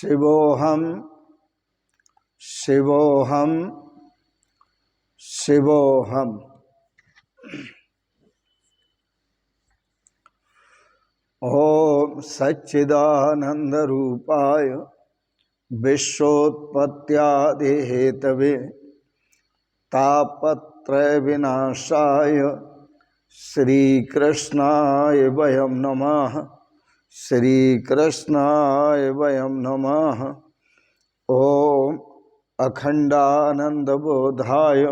शिवोऽहं शिवोऽहं शिवोऽहम्। ओम सच्चिदानंदरूपाय विश्वोत्पत्त्यादिहेतवे तापत्रय विनाशाय श्रीकृष्णाय वयं नमः। श्रीकृष्णाय वयं नमः। ओम अखंडानंदबोधाय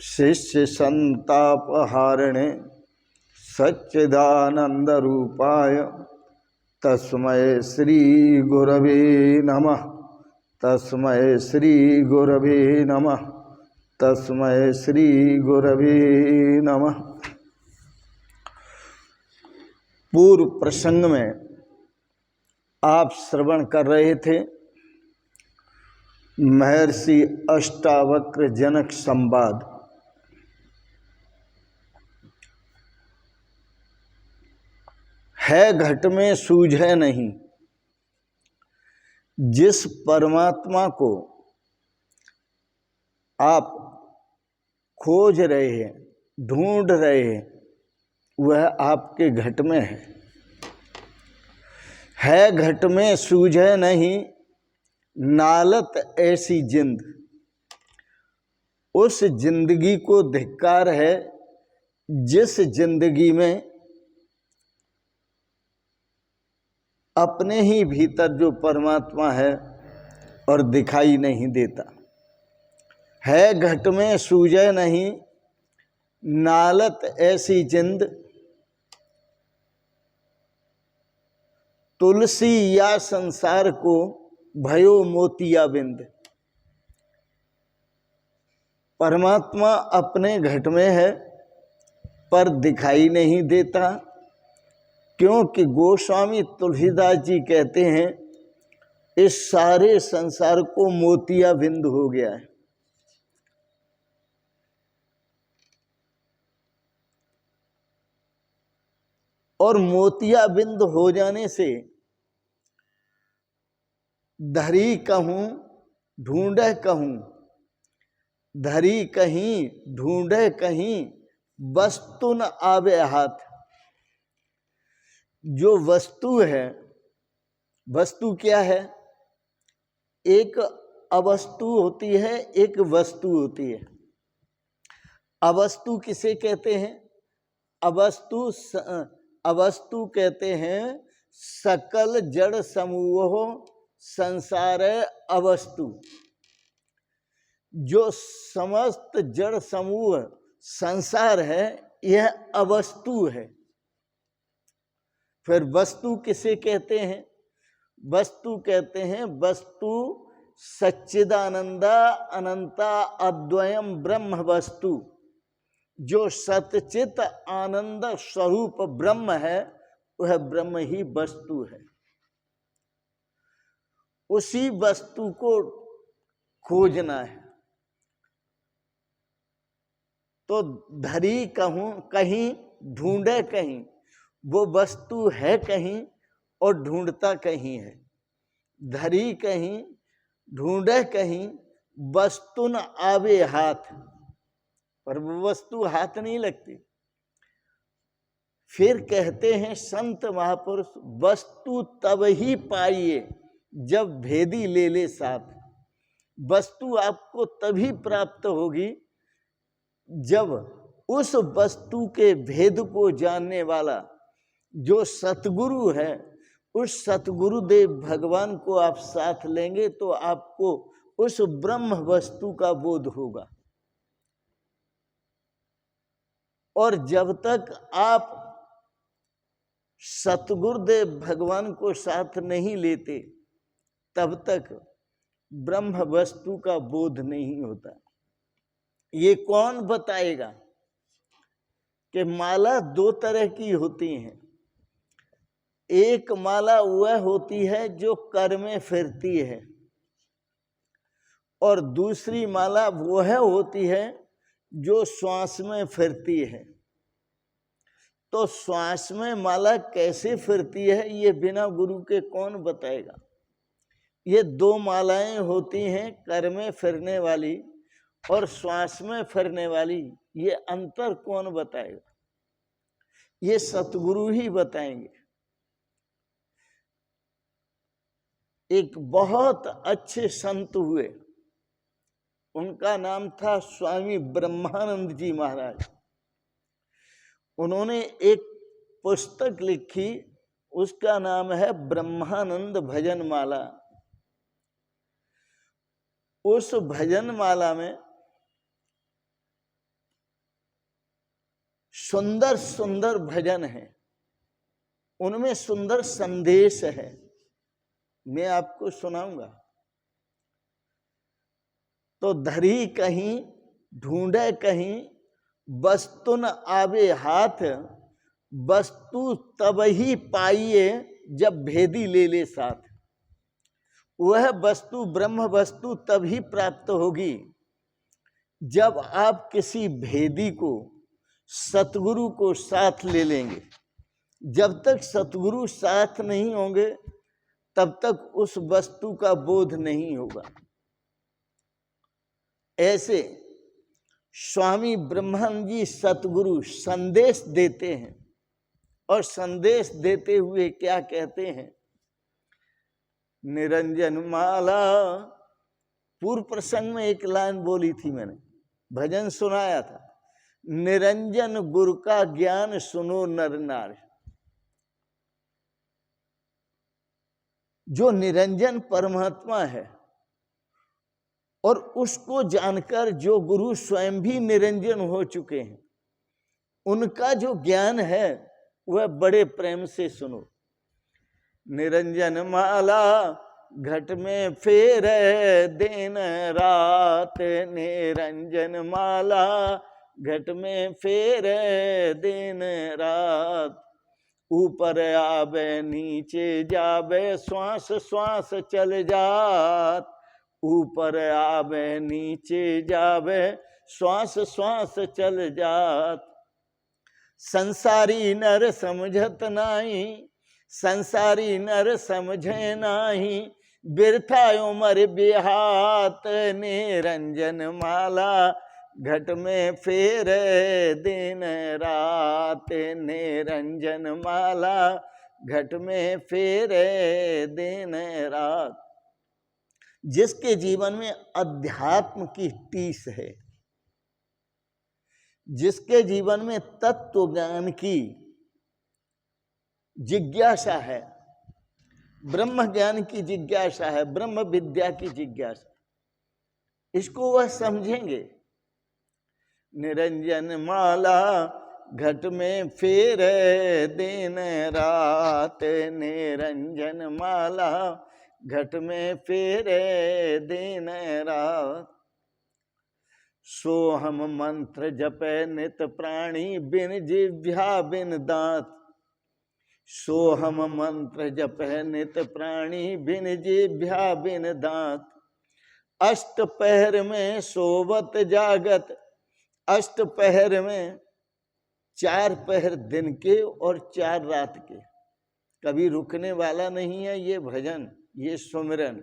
शिष्यसंतापहारिणे सच्चिदानंद रूपाय तस्मै श्री गुरवे नमः। तस्मै श्री गुरवे नमः। तस्मै श्री गुरवे नमः। पूर्व प्रसंग में आप श्रवण कर रहे थे महर्षि अष्टावक्र जनक संवाद। है घट में सूझे नहीं। जिस परमात्मा को आप खोज रहे हैं, ढूंढ रहे हैं, वह आपके घट में है घट में सूझे नहीं। नालत ऐसी जिंद, उस जिंदगी को धिक्कार है जिस जिंदगी में अपने ही भीतर जो परमात्मा है और दिखाई नहीं देता। है घट में सूझे नहीं नालत ऐसी जिंद, तुलसी या संसार को भयो मोतिया बिंद। परमात्मा अपने घट में है पर दिखाई नहीं देता, क्योंकि गोस्वामी तुलसीदास जी कहते हैं इस सारे संसार को मोतिया बिंद हो गया है। और मोतिया बिंद हो जाने से धरी कहूं ढूंढे कहूं, धरी कहीं ढूंढे कहीं, वस्तु न आवे हाथ। जो वस्तु है, वस्तु क्या है? एक अवस्तु होती है, एक वस्तु होती है। अवस्तु किसे कहते हैं? अवस्तु कहते हैं सकल जड़ समूह संसार अवस्तु। जो समस्त जड़ समूह संसार है, यह अवस्तु है। फिर वस्तु किसे कहते हैं? वस्तु कहते हैं वस्तु सच्चिदानंदा अनंता अद्वयम ब्रह्म वस्तु। जो सतचित आनंद स्वरूप ब्रह्म है, वह ब्रह्म ही वस्तु है। उसी वस्तु को खोजना है। तो धरी कहूं कहीं, ढूंढे कहीं। वो वस्तु है कहीं और ढूंढता कहीं है। धरी कहीं, ढूंढे कहीं, वस्तु न आवे हाथ। पर वो वस्तु हाथ नहीं लगती। फिर कहते हैं संत महापुरुष, वस्तु तब ही पाइए जब भेदी ले ले साथ। वस्तु आपको तभी प्राप्त होगी जब उस वस्तु के भेद को जानने वाला जो सतगुरु है, उस सतगुरुदेव भगवान को आप साथ लेंगे तो आपको उस ब्रह्म वस्तु का बोध होगा। और जब तक आप सतगुरुदेव भगवान को साथ नहीं लेते, तब तक ब्रह्म वस्तु का बोध नहीं होता। ये कौन बताएगा कि माला दो तरह की होती हैं। एक माला वह होती है जो कर में फिरती है, और दूसरी माला वह होती है जो श्वास में फिरती है। तो श्वास में माला कैसे फिरती है, ये बिना गुरु के कौन बताएगा? ये दो मालाएं होती हैं, कर में फिरने वाली और श्वास में फिरने वाली। ये अंतर कौन बताएगा? ये सतगुरु ही बताएंगे। एक बहुत अच्छे संत हुए, उनका नाम था स्वामी ब्रह्मानंद जी महाराज। उन्होंने एक पुस्तक लिखी, उसका नाम है ब्रह्मानंद भजन माला। उस भजन माला में सुंदर सुंदर भजन है, उनमें सुंदर संदेश है। मैं आपको सुनाऊंगा। तो धरी कहीं ढूंढे कहीं, वस्तु न आवे हाथ, वस्तु तब ही पाइए जब भेदी ले ले साथ। वह वस्तु ब्रह्म वस्तु तभी प्राप्त होगी जब आप किसी भेदी को, सतगुरु को साथ ले लेंगे। जब तक सतगुरु साथ नहीं होंगे तब तक उस वस्तु का बोध नहीं होगा। ऐसे स्वामी ब्रह्मानंद जी सतगुरु संदेश देते हैं, और संदेश देते हुए क्या कहते हैं? निरंजन माला। पूर्व प्रसंग में एक लाइन बोली थी मैंने, भजन सुनाया था, निरंजन गुरु का ज्ञान सुनो नर नारी। जो निरंजन परमात्मा है और उसको जानकर जो गुरु स्वयं भी निरंजन हो चुके हैं, उनका जो ज्ञान है वह बड़े प्रेम से सुनो। निरंजन माला घट में फेरे दिन रात, निरंजन माला घट में फेरे दिन रात। ऊपर आवे नीचे जावे, श्वास श्वास चल जात। ऊपर आवे नीचे जावे, श्वास श्वास चल जात। संसारी नर समझत नाही, संसारी नर समझे नाही, बिरथा उमर बिहात। निरंजन माला घट में फेरे दिन रात, निरंजन माला घट में फेरे दिन रात। जिसके जीवन में अध्यात्म की टीस है, जिसके जीवन में तत्व ज्ञान की जिज्ञासा है, ब्रह्म ज्ञान की जिज्ञासा है, ब्रह्म विद्या की जिज्ञासा, इसको वह समझेंगे। निरंजन माला घट में फेरे दिन रात, निरंजन माला घट में फेरे दिन रात। सोहम मंत्र जपे नित प्राणी, बिन जिह्वा बिन दांत। सोहम मंत्र जपे नित प्राणी, बिन जिह्वा बिन दांत। अष्ट पहर में सोवत जागत, अष्ट पहर में 4 पहर दिन के और 4 रात के, कभी रुकने वाला नहीं है ये भजन, ये सुमिरन।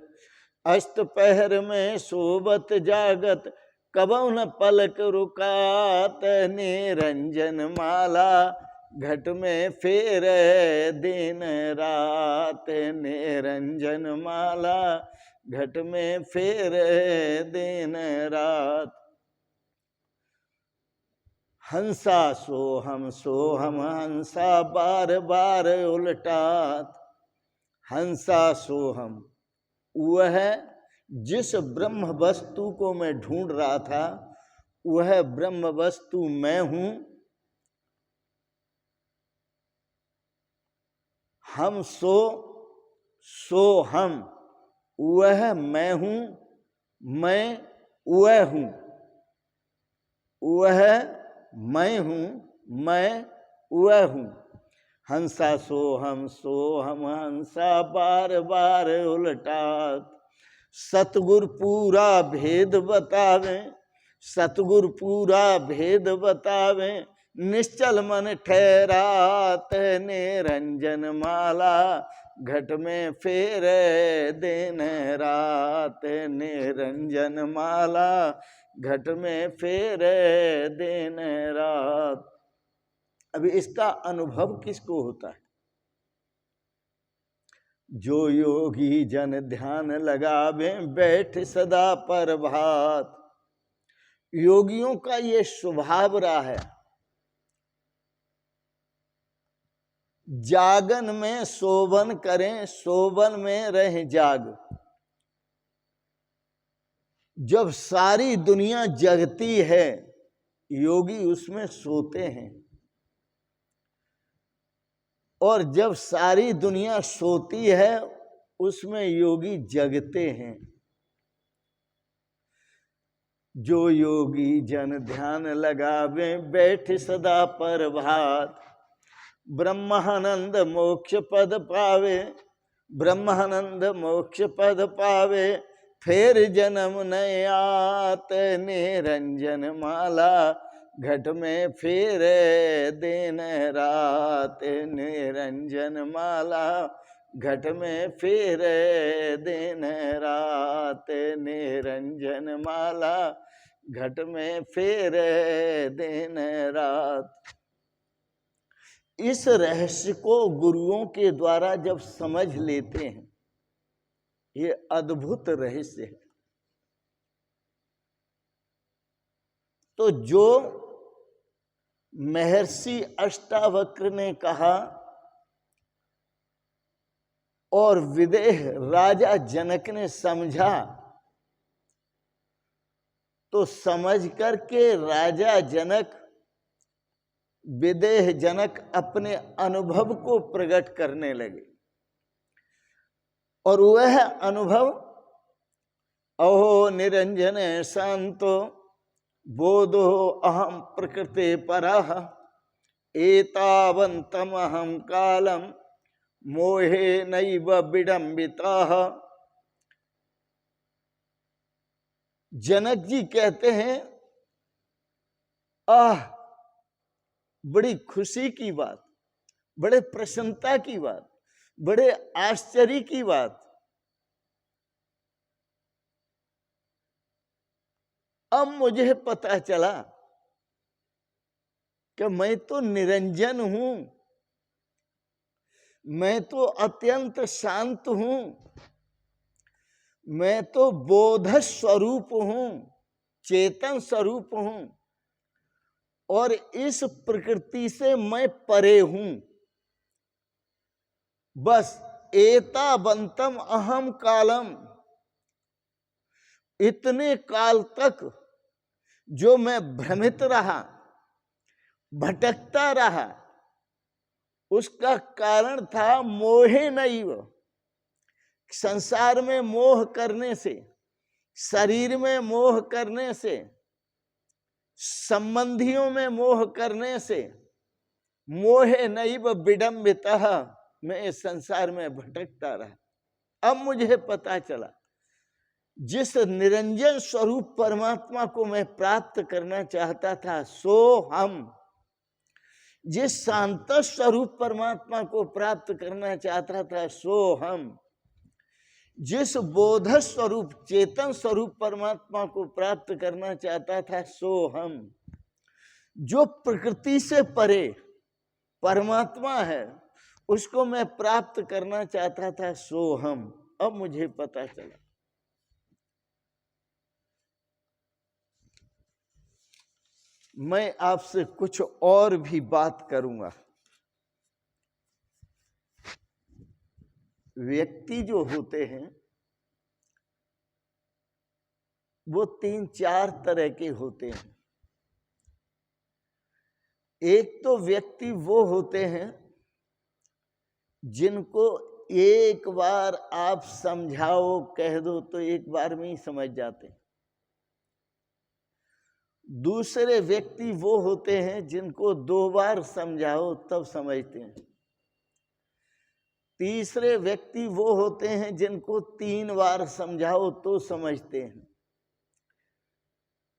अष्ट पहर में सोवत जागत, कबौ न पलक रुकात। निरंजन माला घट में फेरे दिन रात, निरंजन माला घट में फेरे दिन रात। हंसा सोहम सोहम हंसा बार बार उलटात। हंसा सोहम, वह जिस ब्रह्म वस्तु को मैं ढूंढ रहा था, वह ब्रह्म वस्तु मैं हूं। हम सो हम, वह मैं हूं, मैं वह हूं। वह मैं हूं, मैं वह हूं। हंसा सोहम हंसा बार बार उलटात। सतगुर पूरा भेद बतावे, सतगुर पूरा भेद बतावे, निश्चल मन ठहरात निरंजन माला, घट में फेर दिन रात निरंजन माला, घट में फेर दिन रात। अभी इसका अनुभव किसको होता है? जो योगी जन ध्यान लगावे बैठ सदा प्रभात। योगियों का ये स्वभाव रहा है, जागन में शोभन करें, शोभन में रह जाग। जब सारी दुनिया जगती है, योगी उसमें सोते हैं, और जब सारी दुनिया सोती है, उसमें योगी जगते हैं। जो योगी जन ध्यान लगावे बैठ सदा प्रभात, ब्रह्मानंद मोक्ष पद पावे, ब्रह्मानंद मोक्ष पद पावे, फिर जन्म न आत निरंजन माला, घट में फिर दिन रात निरंजन माला, घट में फिर दिन रात निरंजन माला, घट में फिर दिन रात। इस रहस्य को गुरुओं के द्वारा जब समझ लेते हैं, ये अद्भुत रहस्य है। तो जो महर्षि अष्टावक्र ने कहा और विदेह राजा जनक ने समझा, तो समझ करके राजा जनक, विदेह जनक अपने अनुभव को प्रकट करने लगे। और वह अनुभव, अहो निरंजन शांतो बोधो अहम प्रकृते परः, एतावन्तम अहम कालम मोहे नैव विडम्बिताः। जनक जी कहते हैं, बड़ी खुशी की बात, बड़े प्रसन्नता की बात, बड़े आश्चर्य की बात। अब मुझे पता चला कि मैं तो निरंजन हूं, मैं तो अत्यंत शांत हूं, मैं तो बोध स्वरूप हूं, चेतन स्वरूप हूं, और इस प्रकृति से मैं परे हूं। बस एतावन्तम अहम कालम, इतने काल तक जो मैं भ्रमित रहा, भटकता रहा, उसका कारण था मोहे नैव, संसार में मोह करने से, शरीर में मोह करने से, संबंधियों में मोह करने से, मोहे नैव विडम्बितः, मैं इस संसार में भटकता रहा। अब मुझे पता चला, जिस निरंजन स्वरूप परमात्मा को मैं प्राप्त करना चाहता था, सो हम, जिस शांत स्वरूप परमात्मा को प्राप्त करना चाहता था, सो हम, जिस बोध स्वरूप चेतन स्वरूप परमात्मा को प्राप्त करना चाहता था, सो हम, जो प्रकृति से परे परमात्मा है, उसको मैं प्राप्त करना चाहता था, सो हम। अब मुझे पता चला। मैं आपसे कुछ और भी बात करूंगा। व्यक्ति जो होते हैं वो 3-4 तरह के होते हैं। एक तो व्यक्ति वो होते हैं जिनको एक बार आप समझाओ, कह दो तो एक बार में ही समझ जाते हैं। दूसरे व्यक्ति वो होते हैं जिनको 2 बार समझाओ तब समझते हैं। तीसरे व्यक्ति वो होते हैं जिनको 3 बार समझाओ तो समझते हैं।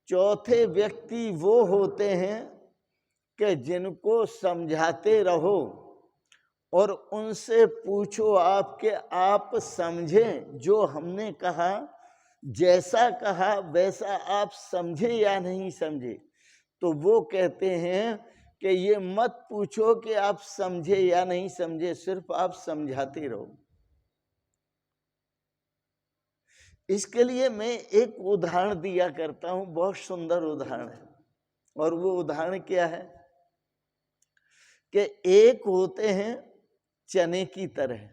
चौथे व्यक्ति वो होते हैं कि जिनको समझाते रहो और उनसे पूछो आपके आप समझें, जो हमने कहा जैसा कहा वैसा आप समझे या नहीं समझे। तो वो कहते हैं कि ये मत पूछो कि आप समझे या नहीं समझे, सिर्फ आप समझाते रहो। इसके लिए मैं एक उदाहरण दिया करता हूं, बहुत सुंदर उदाहरण है। और वो उदाहरण क्या है कि एक होते हैं चने की तरह,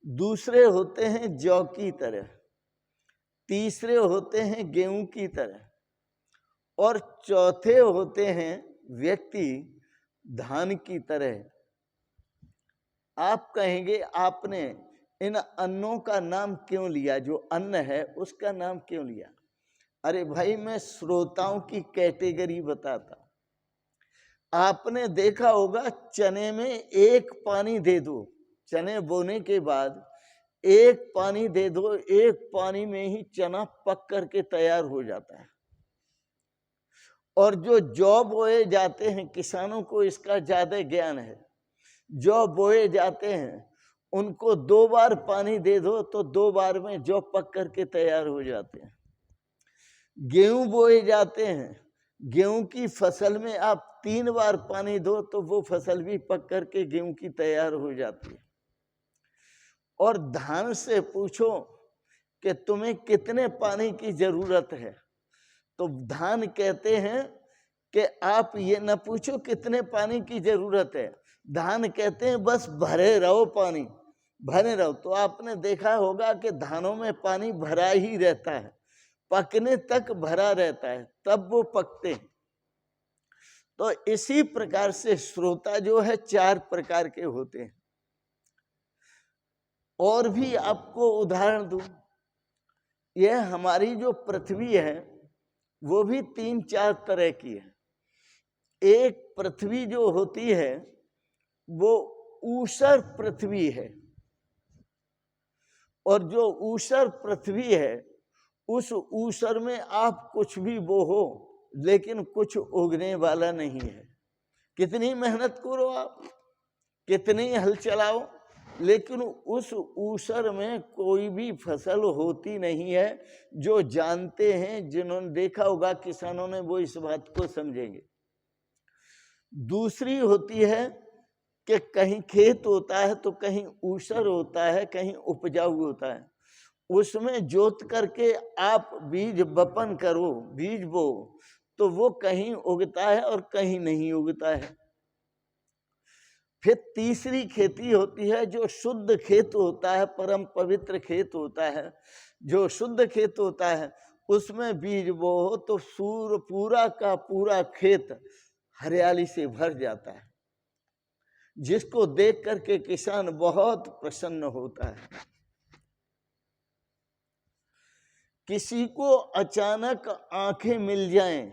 दूसरे होते हैं जौ की तरह, तीसरे होते हैं गेहूं की तरह, और चौथे होते हैं व्यक्ति धान की तरह। आप कहेंगे आपने इन अन्नों का नाम क्यों लिया, जो अन्न है उसका नाम क्यों लिया? अरे भाई, मैं श्रोताओं की कैटेगरी बताता। आपने देखा होगा चने में एक पानी दे दो, चने बोने के बाद एक पानी दे दो, एक पानी में ही चना पक करके तैयार हो जाता है। और जो जौ बोए जाते हैं, किसानों को इसका ज्यादा ज्ञान है, जौ बोए जाते हैं उनको 2 बार पानी दे दो तो 2 बार में जौ पक करके तैयार हो जाते हैं। गेहूं बोए जाते हैं, गेहूं की फसल में आप 3 बार पानी दो तो वो फसल भी पक करके गेहूं की तैयार हो जाती है। और धान से पूछो कि तुम्हें कितने पानी की जरूरत है, तो धान कहते हैं कि आप ये न पूछो कितने पानी की जरूरत है, धान कहते हैं बस भरे रहो, पानी भरे रहो। तो आपने देखा होगा कि धानों में पानी भरा ही रहता है, पकने तक भरा रहता है, तब वो पकते हैं। तो इसी प्रकार से श्रोता जो है 4 प्रकार के होते हैं। और भी आपको उदाहरण दूं, यह हमारी जो पृथ्वी है वो भी 3-4 तरह की है। एक पृथ्वी जो होती है वो ऊसर पृथ्वी है, और जो ऊसर पृथ्वी है उस ऊसर में आप कुछ भी बोहो लेकिन कुछ उगने वाला नहीं है। कितनी मेहनत करो आप, कितनी हल चलाओ, लेकिन उस ऊसर में कोई भी फसल होती नहीं है। जो जानते हैं, जिन्होंने देखा होगा किसानों ने, वो इस बात को समझेंगे। दूसरी होती है कि कहीं खेत होता है तो कहीं ऊसर होता है, कहीं उपजाऊ होता है। उसमें जोत करके आप बीज बपन करो, बीज बो, तो वो कहीं उगता है और कहीं नहीं उगता है। फिर तीसरी खेती होती है जो शुद्ध खेत होता है, परम पवित्र खेत होता है। जो शुद्ध खेत होता है उसमें बीज बो तो पूरा का पूरा खेत हरियाली से भर जाता है, जिसको देख करके किसान बहुत प्रसन्न होता है। किसी को अचानक आंखें मिल जाएं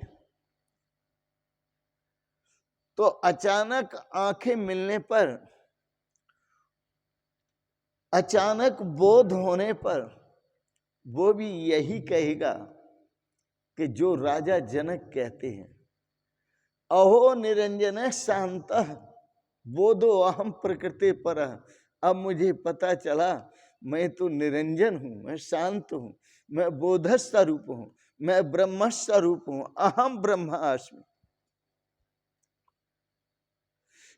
तो अचानक आंखें मिलने पर, अचानक बोध होने पर वो भी यही कहेगा कि जो राजा जनक कहते हैं, अहो निरंजन शांतः बोधो अहम प्रकृति परः। अब मुझे पता चला मैं तो निरंजन हूं, मैं शांत हूं, मैं बोध स्वरूप हूं, मैं ब्रह्म स्वरूप हूं, अहम ब्रह्मास्मि।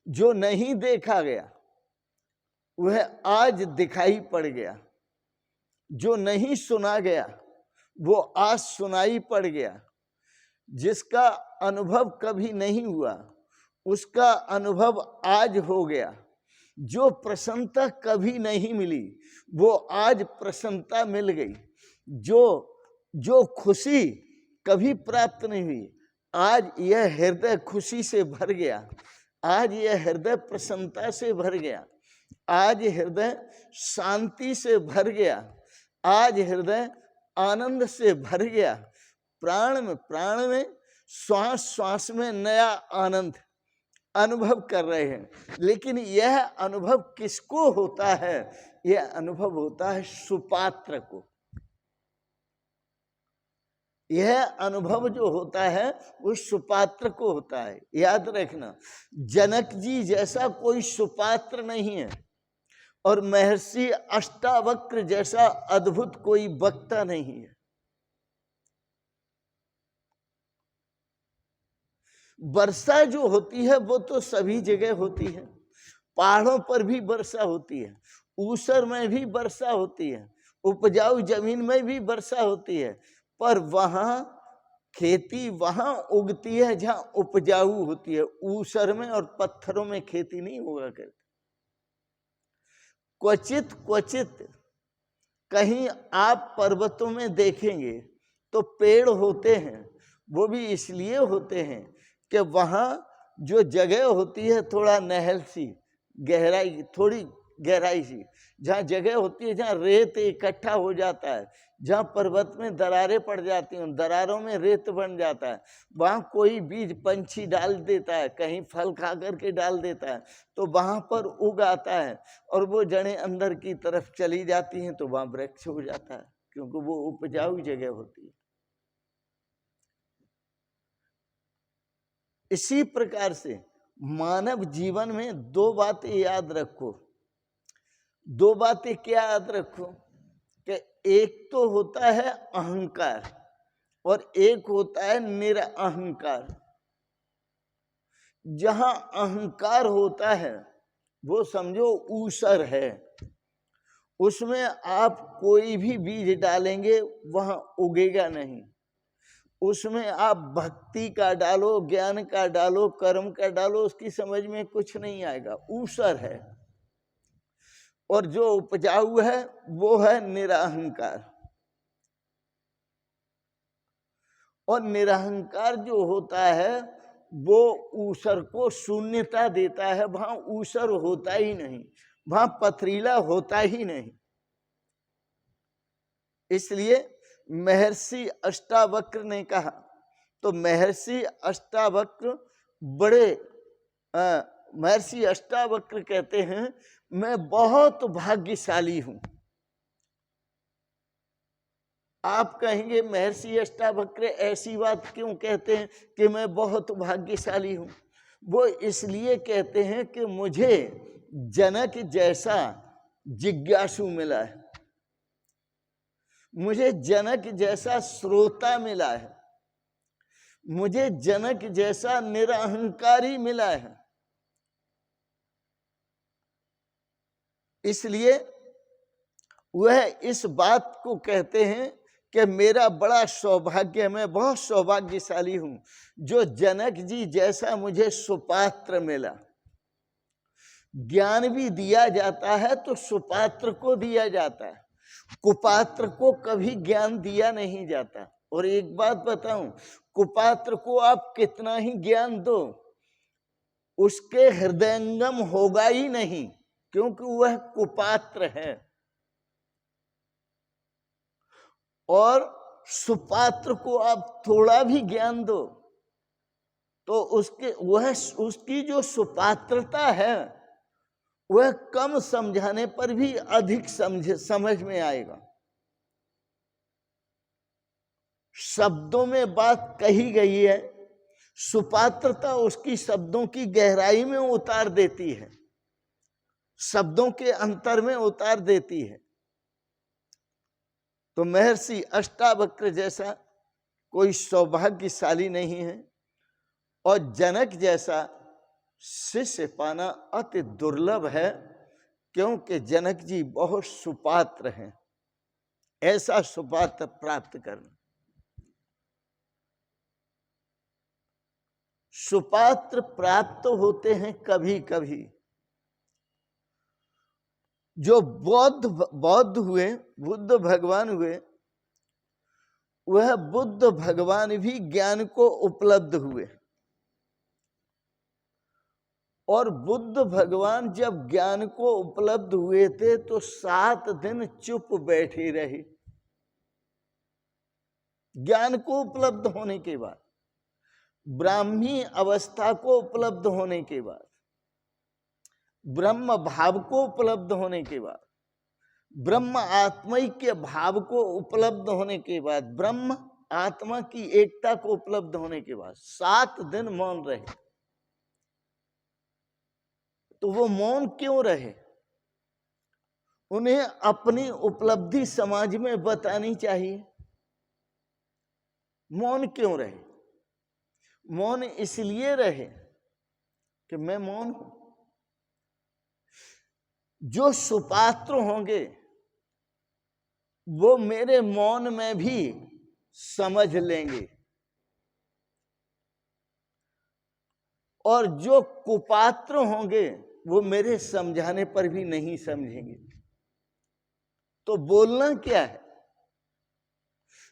जो नहीं देखा गया वह आज दिखाई पड़ गया, जो नहीं सुना गया वो आज सुनाई पड़ गया, जिसका अनुभव कभी नहीं हुआ उसका अनुभव आज हो गया, जो प्रसन्नता कभी नहीं मिली वो आज प्रसन्नता मिल गई, जो खुशी कभी प्राप्त नहीं हुई आज यह हृदय खुशी से भर गया, आज यह हृदय प्रसन्नता से भर गया, आज हृदय शांति से भर गया, आज हृदय आनंद से भर गया। प्राण में श्वास श्वास में नया आनंद अनुभव कर रहे हैं। लेकिन यह अनुभव किसको होता है? यह अनुभव होता है सुपात्र को। यह अनुभव जो होता है वो सुपात्र को होता है। याद रखना, जनक जी जैसा कोई सुपात्र नहीं है और महर्षि अष्टावक्र जैसा अद्भुत कोई वक्ता नहीं है। वर्षा जो होती है वो तो सभी जगह होती है, पहाड़ों पर भी वर्षा होती है, ऊसर में भी वर्षा होती है, उपजाऊ जमीन में भी वर्षा होती है, पर वहां खेती वहां उगती है जहां उपजाऊ होती है। ऊसर में और पत्थरों में खेती नहीं होगा करती। क्वचित क्वचित कहीं आप पर्वतों में देखेंगे तो पेड़ होते हैं, वो भी इसलिए होते हैं कि वहां जो जगह होती है थोड़ा नहर सी गहराई, थोड़ी गहराई सी, जहाँ जगह होती है जहाँ रेत इकट्ठा हो जाता है, जहाँ पर्वत में दरारें पड़ जाती हैं, दरारों में रेत बन जाता है, वहाँ कोई बीज पंछी डाल देता है, कहीं फल खा करके डाल देता है, तो वहाँ पर उग आता है और वो जड़ें अंदर की तरफ चली जाती हैं तो वहाँ वृक्ष हो जाता है, क्योंकि वो उपजाऊ जगह होती है। इसी प्रकार से मानव जीवन में दो बातें याद रखो। दो बातें क्या याद रखो कि एक तो होता है अहंकार और एक होता है निरअहंकार। जहां अहंकार होता है वो समझो ऊसर है, उसमें आप कोई भी बीज डालेंगे वहां उगेगा नहीं। उसमें आप भक्ति का डालो, ज्ञान का डालो, कर्म का डालो, उसकी समझ में कुछ नहीं आएगा, ऊसर है। और जो उपजाऊ है वो है निरअहंकार। और निरअहंकार जो होता है वो ऊसर को शून्यता देता है, वहां ऊसर होता ही नहीं, वहां पथरीला होता ही नहीं। इसलिए महर्षि अष्टावक्र ने कहा, तो महर्षि अष्टावक्र बड़े महर्षि अष्टावक्र कहते हैं मैं बहुत भाग्यशाली हूं। आप कहेंगे महर्षि अष्टावक्र ऐसी बात क्यों कहते हैं कि मैं बहुत भाग्यशाली हूं? वो इसलिए कहते हैं कि मुझे जनक जैसा जिज्ञासु मिला है, मुझे जनक जैसा श्रोता मिला है, मुझे जनक जैसा निरअहंकारी मिला है। इसलिए वह इस बात को कहते हैं कि मेरा बड़ा सौभाग्य, मैं बहुत सौभाग्यशाली हूं जो जनक जी जैसा मुझे सुपात्र मिला। ज्ञान भी दिया जाता है तो सुपात्र को दिया जाता है, कुपात्र को कभी ज्ञान दिया नहीं जाता। और एक बात बताऊं, कुपात्र को आप कितना ही ज्ञान दो उसके हृदयंगम होगा ही नहीं, क्योंकि वह कुपात्र है। और सुपात्र को आप थोड़ा भी ज्ञान दो तो उसकी जो सुपात्रता है वह कम समझाने पर भी अधिक समझ में आएगा। शब्दों में बात कही गई है, सुपात्रता उसकी शब्दों की गहराई में उतार देती है, शब्दों के अंतर में उतार देती है। तो महर्षि अष्टावक्र जैसा कोई सौभाग्यशाली नहीं है और जनक जैसा शिष्य पाना अति दुर्लभ है, क्योंकि जनक जी बहुत सुपात्र हैं। ऐसा सुपात्र प्राप्त करना, सुपात्र प्राप्त होते हैं कभी कभी। जो बौद्ध हुए, बुद्ध भगवान हुए, वह बुद्ध भगवान भी ज्ञान को उपलब्ध हुए। और बुद्ध भगवान जब ज्ञान को उपलब्ध हुए थे तो 7 दिन चुप बैठे रहे। ज्ञान को उपलब्ध होने के बाद, ब्राह्मी अवस्था को उपलब्ध होने के बाद, ब्रह्म भाव को उपलब्ध होने के बाद, ब्रह्म आत्मैक्य भाव को उपलब्ध होने के बाद, ब्रह्म आत्मा की एकता को उपलब्ध होने के बाद 7 दिन मौन रहे। तो वो मौन क्यों रहे? उन्हें अपनी उपलब्धि समाज में बतानी चाहिए। मौन क्यों रहे? मौन इसलिए रहे कि मैं मौन हूं। जो सुपात्र होंगे वो मेरे मौन में भी समझ लेंगे, और जो कुपात्र होंगे वो मेरे समझाने पर भी नहीं समझेंगे। तो बोलना क्या है?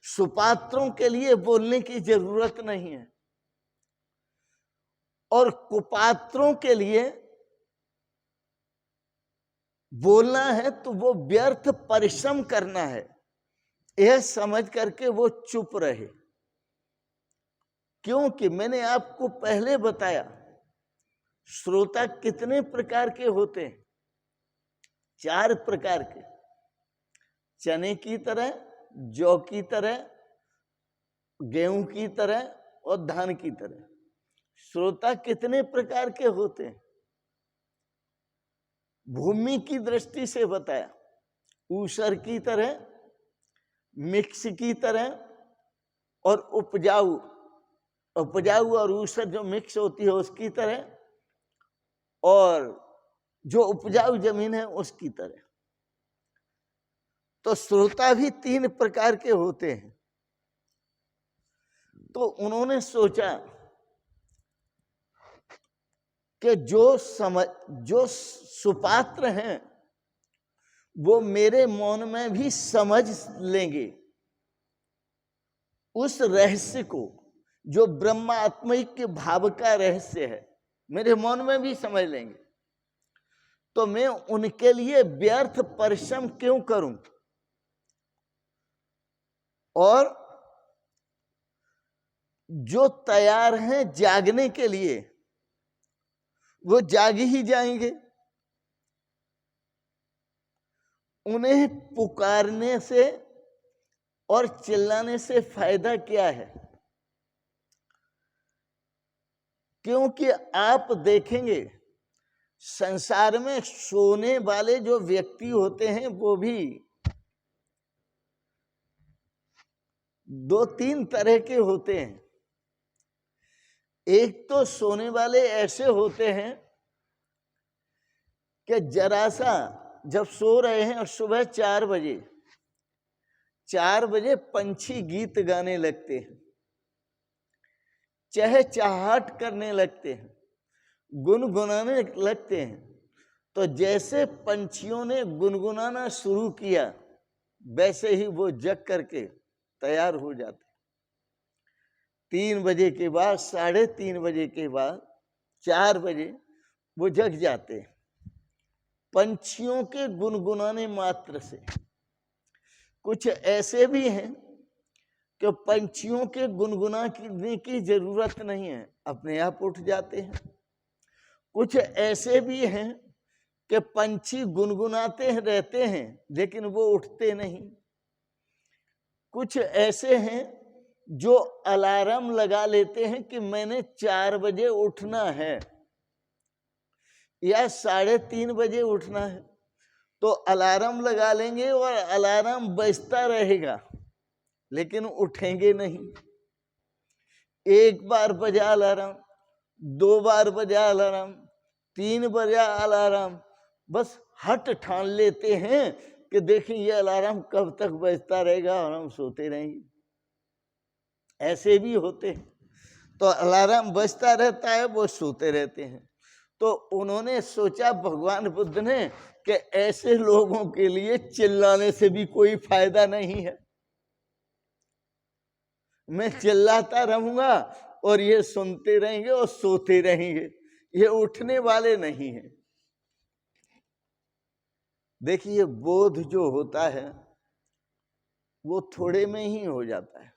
सुपात्रों के लिए बोलने की जरूरत नहीं है, और कुपात्रों के लिए बोलना है तो वो व्यर्थ परिश्रम करना है, यह समझ करके वो चुप रहे। क्योंकि मैंने आपको पहले बताया श्रोता कितने प्रकार के होते हैं? 4 प्रकार के। चने की तरह, जौ की तरह, गेहूं की तरह और धान की तरह। श्रोता कितने प्रकार के होते हैं? भूमि की दृष्टि से बताया, ऊसर की तरह, मिक्स की तरह और उपजाऊ और ऊसर जो मिक्स होती है उसकी तरह, और जो उपजाऊ जमीन है उसकी तरह। तो श्रोता भी 3 प्रकार के होते हैं। तो उन्होंने सोचा कि जो सुपात्र हैं वो मेरे मौन में भी समझ लेंगे उस रहस्य को, जो ब्रह्मात्मिक के भाव का रहस्य है, मेरे मौन में भी समझ लेंगे। तो मैं उनके लिए व्यर्थ परिश्रम क्यों करूं? और जो तैयार हैं जागने के लिए वो जाग ही जाएंगे। उन्हें पुकारने से और चिल्लाने से फायदा क्या है? क्योंकि आप देखेंगे संसार में सोने वाले जो व्यक्ति होते हैं वो भी 2-3 तरह के होते हैं। एक तो सोने वाले ऐसे होते हैं कि जरा सा जब सो रहे हैं और सुबह 4 बजे पंछी गीत गाने लगते हैं, चहचहाट करने लगते हैं, गुनगुनाने लगते हैं। तो जैसे पंछियों ने गुनगुनाना शुरू किया वैसे ही वो जग करके तैयार हो जाते। 3 बजे के बाद, 3:30 बजे के बाद, 4 बजे वो जग जाते हैं पंछियों के गुनगुनाने मात्र से। कुछ ऐसे भी हैं कि पंछियों के गुनगुनाने की जरूरत नहीं है, अपने आप उठ जाते हैं। कुछ ऐसे भी हैं कि पंछी गुनगुनाते रहते हैं लेकिन वो उठते नहीं। कुछ ऐसे हैं जो अलार्म लगा लेते हैं कि मैंने 4 बजे उठना है या 3:30 बजे उठना है, तो अलार्म लगा लेंगे और अलार्म बजता रहेगा लेकिन उठेंगे नहीं। 1 बार बजा अलार्म, 2 बार बजा अलार्म, 3 बजा अलार्म, बस हट ठान लेते हैं कि देखिए ये अलार्म कब तक बजता रहेगा और हम सोते रहेंगे। ऐसे भी होते हैं। तो अलार्म बजता रहता है, वो सोते रहते हैं। तो उन्होंने सोचा भगवान बुद्ध ने कि ऐसे लोगों के लिए चिल्लाने से भी कोई फायदा नहीं है। मैं चिल्लाता रहूंगा और ये सुनते रहेंगे और सोते रहेंगे, ये उठने वाले नहीं हैं। देखिए बोध जो होता है वो थोड़े में ही हो जाता है।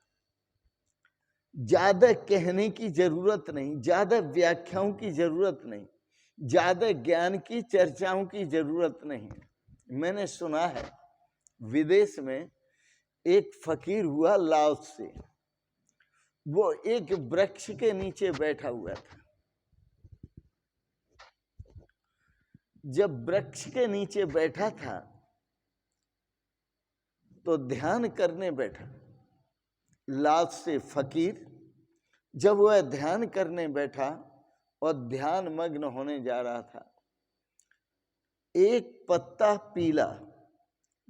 ज्यादा कहने की जरूरत नहीं, ज्यादा व्याख्याओं की जरूरत नहीं, ज्यादा ज्ञान की चर्चाओं की जरूरत नहीं। मैंने सुना है विदेश में एक फकीर हुआ लाओस से, वो एक वृक्ष के नीचे बैठा हुआ था। जब वृक्ष के नीचे बैठा था तो ध्यान करने बैठा। लात से फकीर जब वह ध्यान करने बैठा और ध्यान मग्न होने जा रहा था, एक पत्ता पीला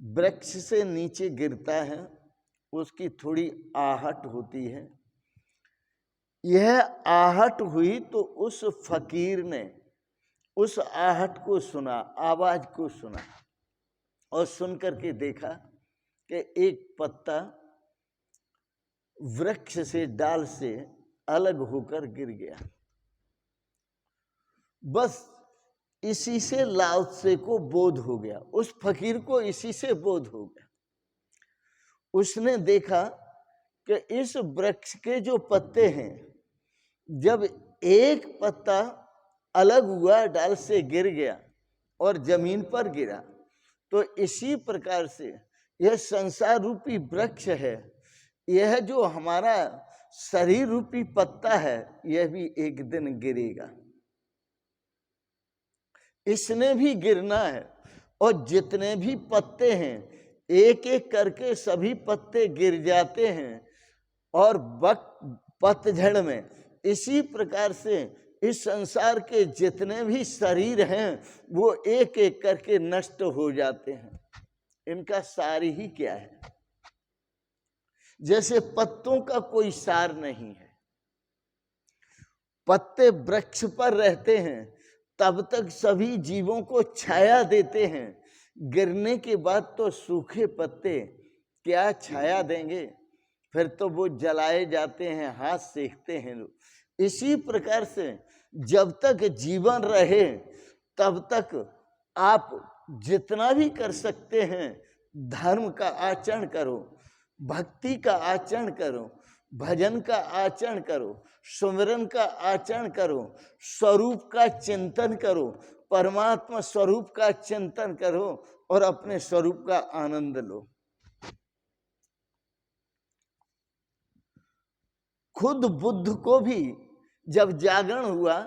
वृक्ष से नीचे गिरता है, उसकी थोड़ी आहट होती है। यह आहट हुई तो उस फकीर ने उस आहट को सुना, आवाज को सुना, और सुनकर के देखा कि एक पत्ता वृक्ष से, डाल से अलग होकर गिर गया। बस इसी से लाओ त्से को बोध हो गया, उस फकीर को इसी से बोध हो गया। उसने देखा कि इस वृक्ष के जो पत्ते हैं, जब एक पत्ता अलग हुआ, डाल से गिर गया और जमीन पर गिरा, तो इसी प्रकार से यह संसार रूपी वृक्ष है, यह जो हमारा शरीर रूपी पत्ता है, यह भी एक दिन गिरेगा। इसने भी गिरना है, और जितने भी पत्ते हैं, एक एक करके सभी पत्ते गिर जाते हैं, और पतझड़ में इसी प्रकार से इस संसार के जितने भी शरीर हैं, वो एक एक करके नष्ट हो जाते हैं। इनका सार ही क्या है? जैसे पत्तों का कोई सार नहीं है। पत्ते वृक्ष पर रहते हैं, तब तक सभी जीवों को छाया देते हैं। गिरने के बाद तो सूखे पत्ते क्या छाया देंगे, फिर तो वो जलाए जाते हैं, हाथ सेकते हैं लोग। इसी प्रकार से जब तक जीवन रहे तब तक आप जितना भी कर सकते हैं, धर्म का आचरण करो, भक्ति का आचरण करो, भजन का आचरण करो, सुमिरन का आचरण करो, स्वरूप का चिंतन करो, परमात्मा स्वरूप का चिंतन करो, और अपने स्वरूप का आनंद लो। खुद बुद्ध को भी जब जागरण हुआ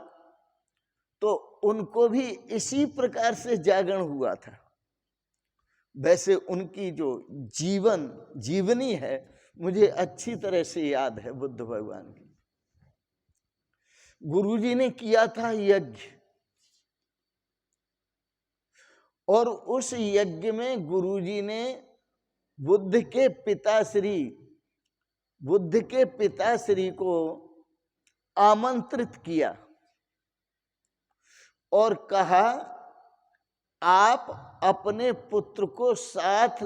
तो उनको भी इसी प्रकार से जागरण हुआ था। वैसे उनकी जो जीवनी है, मुझे अच्छी तरह से याद है। बुद्ध भगवान की गुरुजी ने किया था यज्ञ, और उस यज्ञ में गुरुजी ने बुद्ध के पिताश्री को आमंत्रित किया और कहा, आप अपने पुत्र को साथ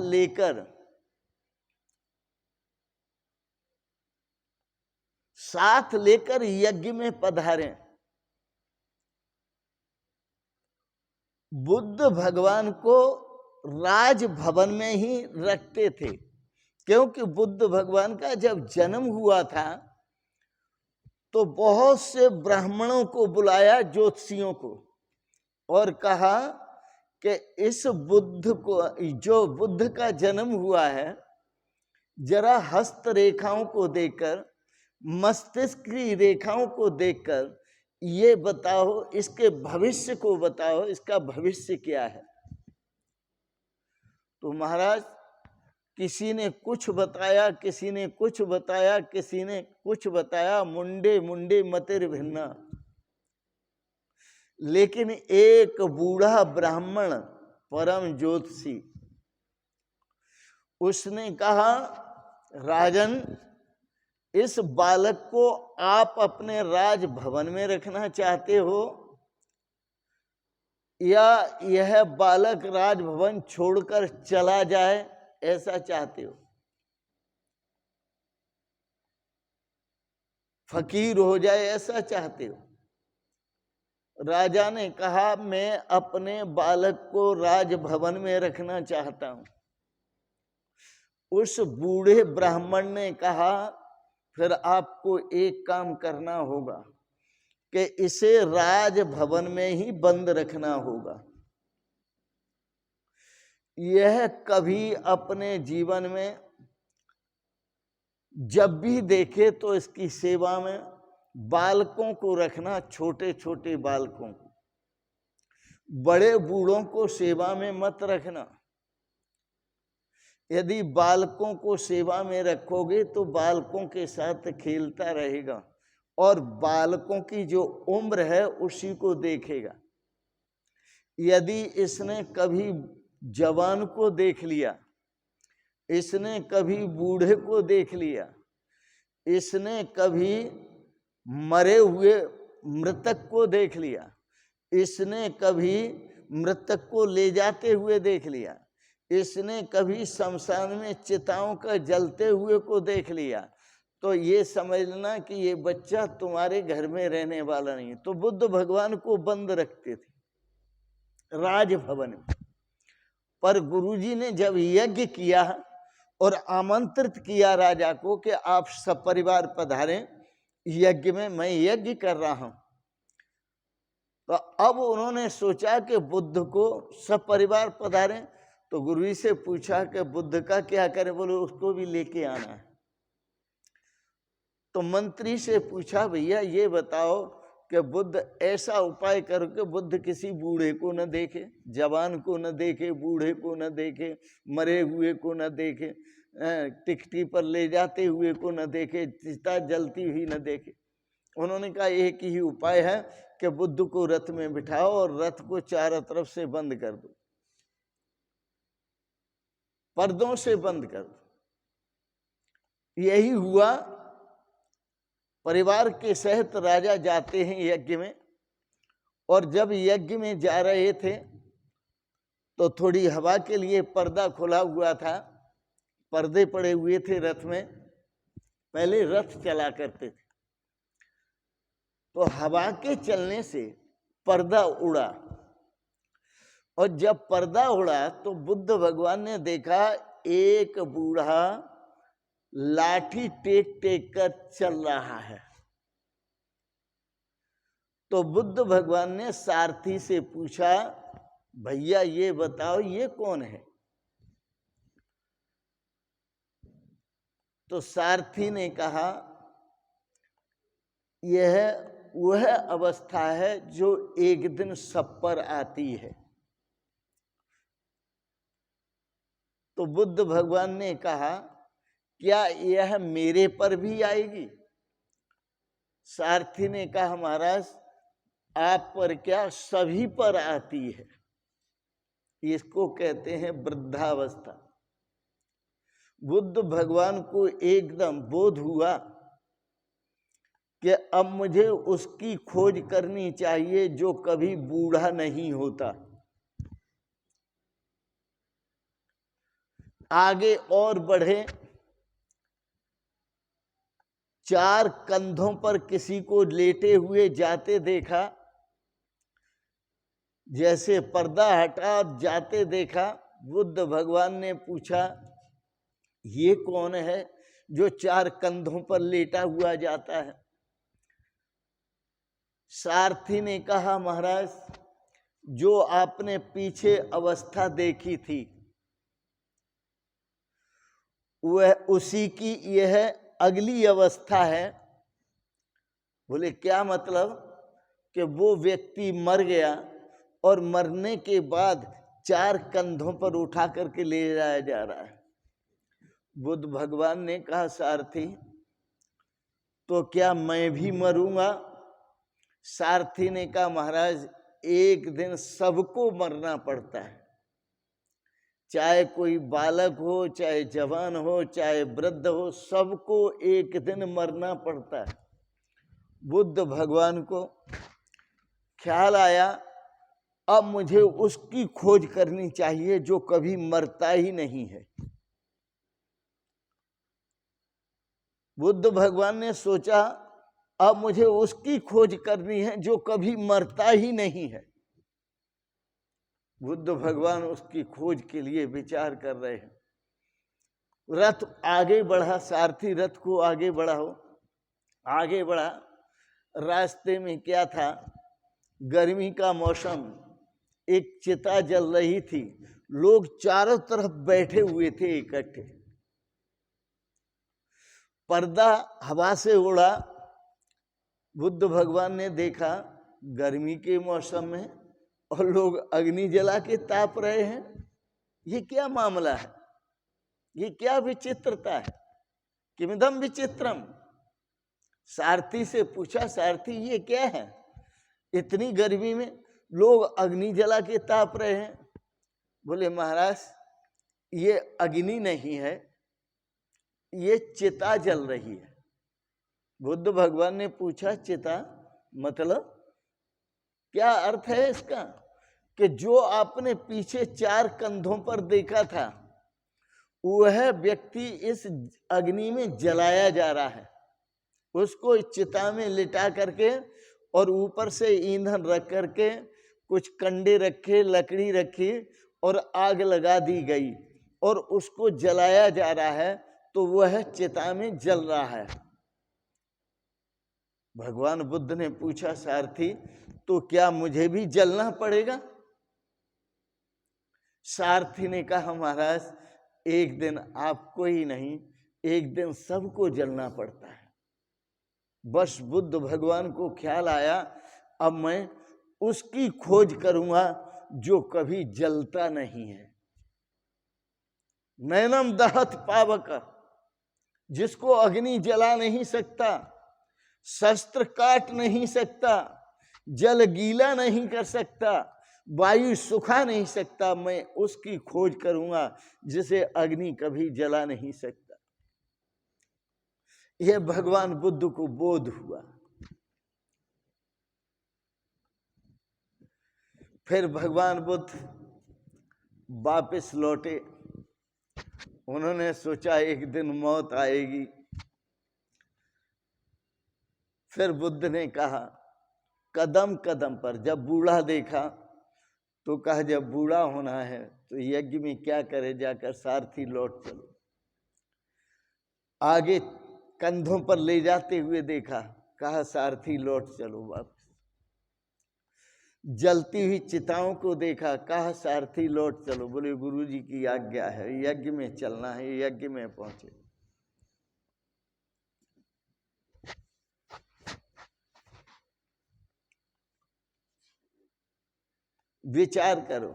लेकर यज्ञ में पधारें। बुद्ध भगवान को राजभवन में ही रखते थे, क्योंकि बुद्ध भगवान का जब जन्म हुआ था तो बहुत से ब्राह्मणों को बुलाया, ज्योतिषियों को, और कहा कि इस बुद्ध को, जो बुद्ध का जन्म हुआ है, जरा हस्त रेखाओं को देखकर, मस्तिष्क की रेखाओं को देखकर ये बताओ, इसके भविष्य को बताओ, इसका भविष्य क्या है। तो महाराज किसी ने कुछ बताया, किसी ने कुछ बताया, किसी ने कुछ बताया, मुंडे मुंडे मतिर भिन्ना। लेकिन एक बूढ़ा ब्राह्मण परम ज्योतिषी, उसने कहा, राजन, इस बालक को आप अपने राजभवन में रखना चाहते हो, या यह बालक राजभवन छोड़कर चला जाए, ऐसा चाहते हो? फकीर हो जाए, ऐसा चाहते हो? राजा ने कहा, मैं अपने बालक को राजभवन में रखना चाहता हूं। उस बूढ़े ब्राह्मण ने कहा, फिर आपको एक काम करना होगा कि इसे राजभवन में ही बंद रखना होगा। यह कभी अपने जीवन में जब भी देखे तो इसकी सेवा में बालकों को रखना, छोटे छोटे बालकों को, बड़े बूढ़ों को सेवा में मत रखना। यदि बालकों को सेवा में रखोगे तो बालकों के साथ खेलता रहेगा और बालकों की जो उम्र है उसी को देखेगा। यदि इसने कभी जवान को देख लिया, इसने कभी बूढ़े को देख लिया, इसने कभी मरे हुए मृतक को देख लिया, इसने कभी मृतक को ले जाते हुए देख लिया, इसने कभी शमशान में चिताओं का जलते हुए को देख लिया, तो ये समझ लेना कि ये बच्चा तुम्हारे घर में रहने वाला नहीं। तो बुद्ध भगवान को बंद रखते थे राजभवन में। पर गुरुजी ने जब यज्ञ किया और आमंत्रित किया राजा को कि आप सब परिवार पधारें यज्ञ में, मैं यज्ञ कर रहा हूं, तो अब उन्होंने सोचा कि बुद्ध को सब परिवार पधारें। तो गुरुजी से पूछा कि बुद्ध का क्या करें? बोले उसको भी लेके आना है। तो मंत्री से पूछा, भैया ये बताओ कि बुद्ध ऐसा उपाय करो कि बुद्ध किसी बूढ़े को न देखे, जवान को न देखे, बूढ़े को न देखे, मरे हुए को न देखे, टिकटी पर ले जाते हुए को न देखे, चिता जलती हुई न देखे। उन्होंने कहा एक ही उपाय है कि बुद्ध को रथ में बिठाओ और रथ को चारों तरफ से बंद कर दो, पर्दों से बंद कर दो। यही हुआ। परिवार के सहित राजा जाते हैं यज्ञ में, और जब यज्ञ में जा रहे थे तो थोड़ी हवा के लिए पर्दा खुला हुआ था, पर्दे पड़े हुए थे रथ में। पहले रथ चला करते थे, तो हवा के चलने से पर्दा उड़ा, और जब पर्दा उड़ा तो बुद्ध भगवान ने देखा एक बूढ़ा लाठी टेक टेक कर चल रहा है। तो बुद्ध भगवान ने सारथी से पूछा, भैया ये बताओ ये कौन है? तो सारथी ने कहा, यह वह अवस्था है जो एक दिन सब पर आती है। तो बुद्ध भगवान ने कहा, क्या यह मेरे पर भी आएगी? सारथी ने कहा, महाराज आप पर क्या, सभी पर आती है। इसको कहते हैं वृद्धावस्था। बुद्ध भगवान को एकदम बोध हुआ कि अब मुझे उसकी खोज करनी चाहिए जो कभी बूढ़ा नहीं होता। आगे और बढ़े, चार कंधों पर किसी को लेटे हुए जाते देखा, जैसे पर्दा हटा जाते देखा। बुद्ध भगवान ने पूछा, ये कौन है जो चार कंधों पर लेटा हुआ जाता है? सारथी ने कहा, महाराज जो आपने पीछे अवस्था देखी थी वह उसी की यह अगली अवस्था है। बोले क्या मतलब? कि वो व्यक्ति मर गया और मरने के बाद चार कंधों पर उठा करके ले जाया जा रहा है। बुद्ध भगवान ने कहा, सारथी तो क्या मैं भी मरूंगा? सारथी ने कहा, महाराज एक दिन सबको मरना पड़ता है, चाहे कोई बालक हो, चाहे जवान हो, चाहे वृद्ध हो, सबको एक दिन मरना पड़ता है। बुद्ध भगवान को ख्याल आया, अब मुझे उसकी खोज करनी चाहिए जो कभी मरता ही नहीं है। बुद्ध भगवान ने सोचा, अब मुझे उसकी खोज करनी है जो कभी मरता ही नहीं है। बुद्ध भगवान उसकी खोज के लिए विचार कर रहे हैं। रथ आगे बढ़ा, सारथी रथ को आगे बढ़ाओ, आगे बढ़ा। रास्ते में क्या था? गर्मी का मौसम, एक चिता जल रही थी, लोग चारों तरफ बैठे हुए थे इकट्ठे। पर्दा हवा से उड़ा। बुद्ध भगवान ने देखा गर्मी के मौसम में और लोग अग्नि जला के ताप रहे हैं, ये क्या मामला है, ये क्या विचित्रता है। किमिदम विचित्रम। सारथी से पूछा, सारथी ये क्या है, इतनी गर्मी में लोग अग्नि जला के ताप रहे हैं। बोले महाराज ये अग्नि नहीं है, ये चिता जल रही है। बुद्ध भगवान ने पूछा चिता मतलब क्या अर्थ है इसका, कि जो आपने पीछे 4 कंधों पर देखा था वह व्यक्ति इस अग्नि में जलाया जा रहा है। उसको चिता में लिटा करके और ऊपर से ईंधन रख करके कुछ कंडे रखे, लकड़ी रखी और आग लगा दी गई और उसको जलाया जा रहा है, तो वह चिता में जल रहा है। भगवान बुद्ध ने पूछा सारथी तो क्या मुझे भी जलना पड़ेगा? सारथी ने कहा महाराज एक दिन आपको ही नहीं, एक दिन सबको जलना पड़ता है। बस बुद्ध भगवान को ख्याल आया अब मैं उसकी खोज करूंगा जो कभी जलता नहीं है। नैनम दहत पावक, जिसको अग्नि जला नहीं सकता, शस्त्र काट नहीं सकता, जल गीला नहीं कर सकता, वायु सुखा नहीं सकता, मैं उसकी खोज करूंगा जिसे अग्नि कभी जला नहीं सकता। यह भगवान बुद्ध को बोध हुआ। फिर भगवान बुद्ध वापस लौटे। उन्होंने सोचा एक दिन मौत आएगी। फिर बुद्ध ने कहा कदम कदम पर, जब बूढ़ा देखा तो कहा जब बूढ़ा होना है तो यज्ञ में क्या करे, जाकर सारथी लौट चलो। आगे कंधों पर ले जाते हुए देखा, कहा सारथी लौट चलो वापस। जलती हुई चिताओं को देखा, कहा सारथी लौट चलो। बोले गुरुजी की आज्ञा है, यज्ञ में चलना है, यज्ञ में पहुंचे। विचार करो,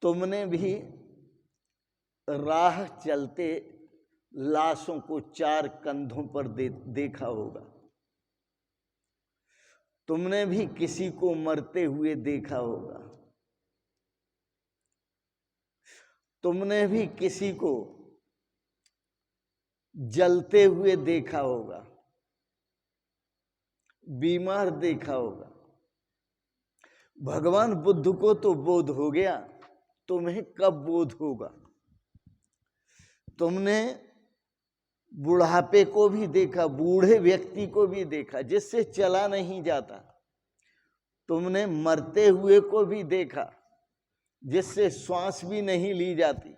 तुमने भी राह चलते लाशों को 4 कंधों पर देखा होगा। तुमने भी किसी को मरते हुए देखा होगा। तुमने भी किसी को जलते हुए देखा होगा, बीमार देखा होगा। भगवान बुद्ध को तो बोध हो गया, तुम्हें कब बोध होगा? तुमने बुढ़ापे को भी देखा, बूढ़े व्यक्ति को भी देखा जिससे चला नहीं जाता। तुमने मरते हुए को भी देखा जिससे श्वास भी नहीं ली जाती।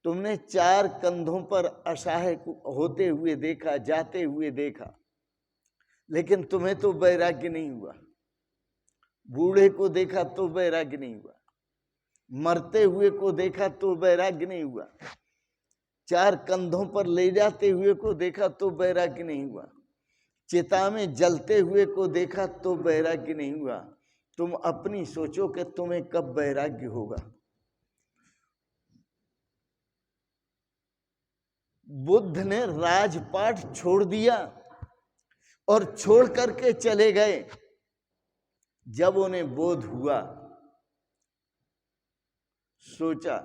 तुमने 4 कंधों पर असहाय होते हुए देखा, जाते हुए देखा, लेकिन तुम्हें तो वैराग्य नहीं हुआ। बूढ़े को देखा तो वैराग्य नहीं हुआ, मरते हुए को देखा तो वैराग्य नहीं हुआ, 4 कंधों पर ले जाते हुए को देखा तो वैराग्य नहीं हुआ, चिता में जलते हुए को देखा तो वैराग्य नहीं हुआ। तुम अपनी सोचो कि तुम्हें कब वैराग्य होगा। बुद्ध ने राजपाट छोड़ दिया और छोड़ करके चले गए। जब उन्हें बोध हुआ, सोचा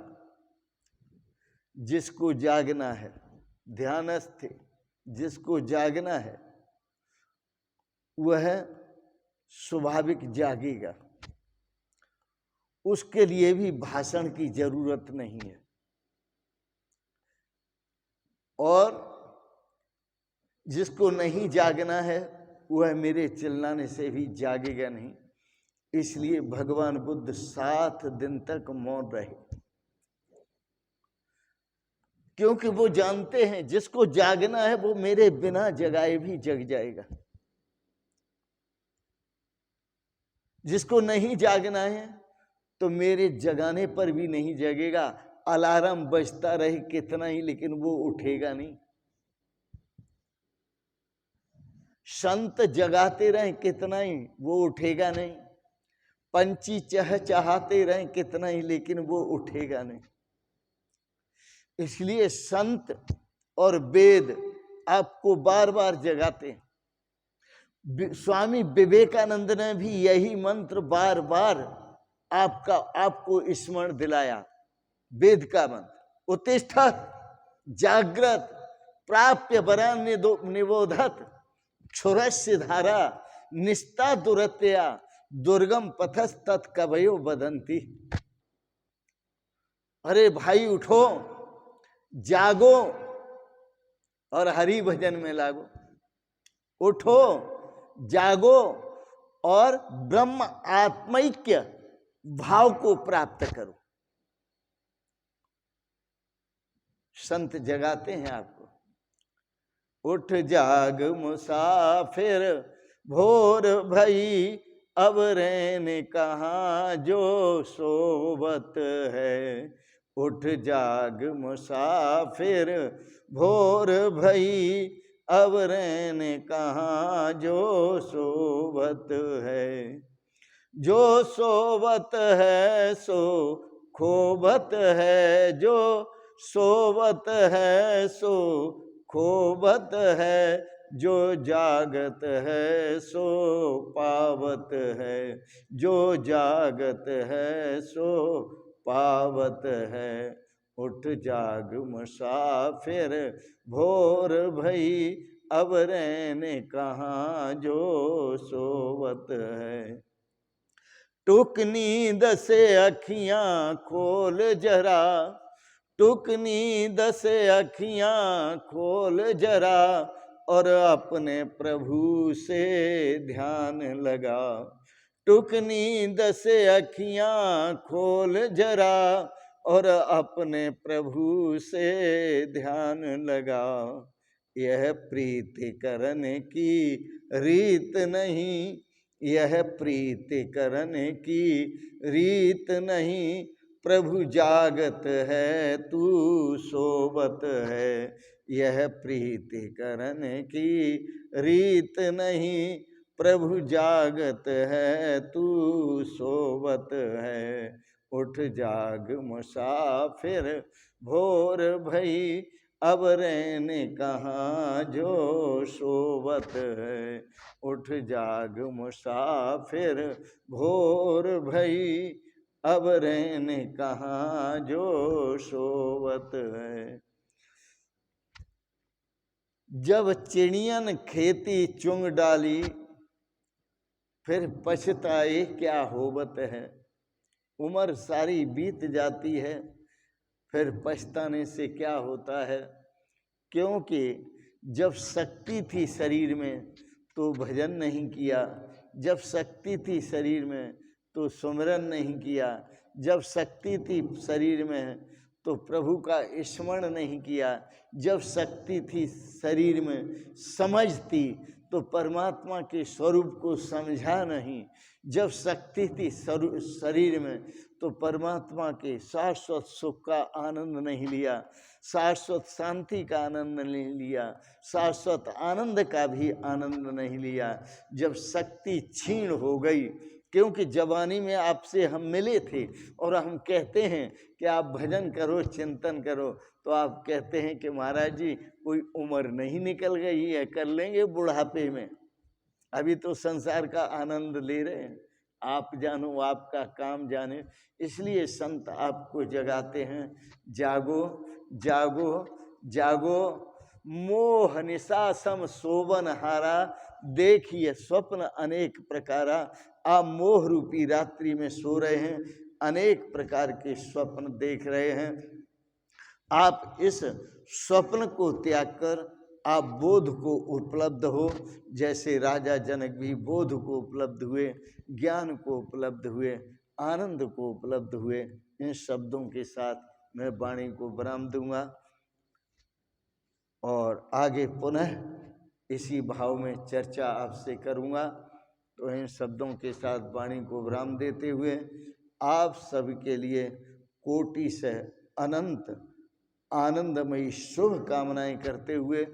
जिसको जागना है, ध्यानस्थ थे, जिसको जागना है वह स्वाभाविक जागेगा, उसके लिए भी भाषण की जरूरत नहीं है। और जिसको नहीं जागना है वह मेरे चिल्लाने से भी जागेगा नहीं। इसलिए भगवान बुद्ध 7 दिन तक मौन रहे, क्योंकि वो जानते हैं जिसको जागना है वो मेरे बिना जगाए भी जग जाएगा। जिसको नहीं जागना है तो मेरे जगाने पर भी नहीं जगेगा, अलार्म बजता रहे कितना ही, लेकिन वो उठेगा नहीं। संत जगाते रहे कितना ही, वो उठेगा नहीं। पंछी चहचहाते रहे कितना ही, लेकिन वो उठेगा नहीं। इसलिए संत और वेद आपको बार बार जगाते हैं। स्वामी विवेकानंद ने भी यही मंत्र बार बार आपको स्मरण दिलाया, वेद का मंत्र। उत्तिष्ठत् जाग्रत प्राप्य वरान निबोधत क्षुरस्य धारा निस्ता दुरत्या दुर्गम पथस्तत् कवयो बदंती। अरे भाई उठो, जागो और हरि भजन में लागो। उठो, जागो और ब्रह्म आत्मैक्य भाव को प्राप्त करो। संत जगाते हैं आपको। उठ जाग मुसाफिर भोर भई, अब रहने कहाँ जो सोवत है। उठ जाग मुसाफिर भोर भई, अब रहने कहाँ जो सोवत है। जो सोवत है सो खोवत है, जो सोवत है सो खोवत है। जो जागत है सो पावत है, जो जागत है सो पावत है। उठ जाग मुसाफिर भोर भई, अब रहने कहाँ जो सोवत है। टुक नींद से अखियां खोल जरा, टुक नींद से अखियां खोल जरा, और अपने प्रभु से ध्यान लगा। टुक नींद से अखियां खोल जरा, और अपने प्रभु से ध्यान लगा। यह प्रीति करने की रीत नहीं, यह प्रीति करने की रीत नहीं। प्रभु जागत है तू सोवत है, यह प्रीति करने की रीत नहीं। प्रभु जागत है तू सोवत है। उठ जाग मुसाफिर भोर भई, अब रहने कहाँ जो सोवत है। उठ जाग मुसाफिर भोर भई, अब रहने कहाँ जो सोवत है। जब चिड़ियन खेती चुंग डाली, फिर पछताए क्या होवत है। उम्र सारी बीत जाती है, फिर पछताने से क्या होता है। क्योंकि जब शक्ति थी शरीर में तो भजन नहीं किया, जब शक्ति थी शरीर में तो सुमिरन नहीं किया, जब शक्ति थी शरीर में तो प्रभु का स्मरण नहीं किया, जब शक्ति थी शरीर में समझ थी तो परमात्मा के स्वरूप को समझा नहीं, जब शक्ति थी शरीर में तो परमात्मा के शाश्वत सुख का आनंद नहीं लिया, शाश्वत शांति का आनंद नहीं लिया, शाश्वत आनंद का भी आनंद नहीं लिया। जब शक्ति क्षीण हो गई, क्योंकि जवानी में आपसे हम मिले थे और हम कहते हैं कि आप भजन करो, चिंतन करो, तो आप कहते हैं कि महाराज जी कोई उम्र नहीं निकल गई है, कर लेंगे बुढ़ापे में, अभी तो संसार का आनंद ले रहे हैं। आप जानो, आपका काम जाने। इसलिए संत आपको जगाते हैं, जागो जागो जागो। मोह निशा सम शोभन हारा, देखिए स्वप्न अनेक प्रकारा। आप मोह रूपी रात्रि में सो रहे हैं, अनेक प्रकार के स्वप्न देख रहे हैं। आप इस स्वप्न को त्याग कर आप बोध को उपलब्ध हो, जैसे राजा जनक भी बोध को उपलब्ध हुए, ज्ञान को उपलब्ध हुए, आनंद को उपलब्ध हुए। इन शब्दों के साथ मैं वाणी को विराम दूंगा और आगे पुनः इसी भाव में चर्चा आपसे करूंगा। तो इन शब्दों के साथ वाणी को विराम देते हुए आप सबके लिए कोटि से अनंत आनंदमयी शुभ कामनाएं करते हुए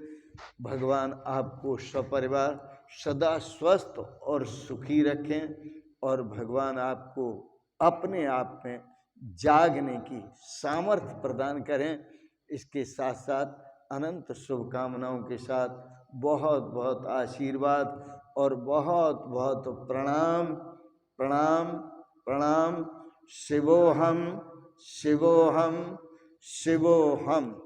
भगवान आपको सपरिवार सदा स्वस्थ और सुखी रखें और भगवान आपको अपने आप में जागने की सामर्थ्य प्रदान करें। इसके साथ साथ अनंत शुभकामनाओं के साथ बहुत बहुत आशीर्वाद और बहुत बहुत प्रणाम प्रणाम प्रणाम। शिवोहम शिवोहम शिवोहम।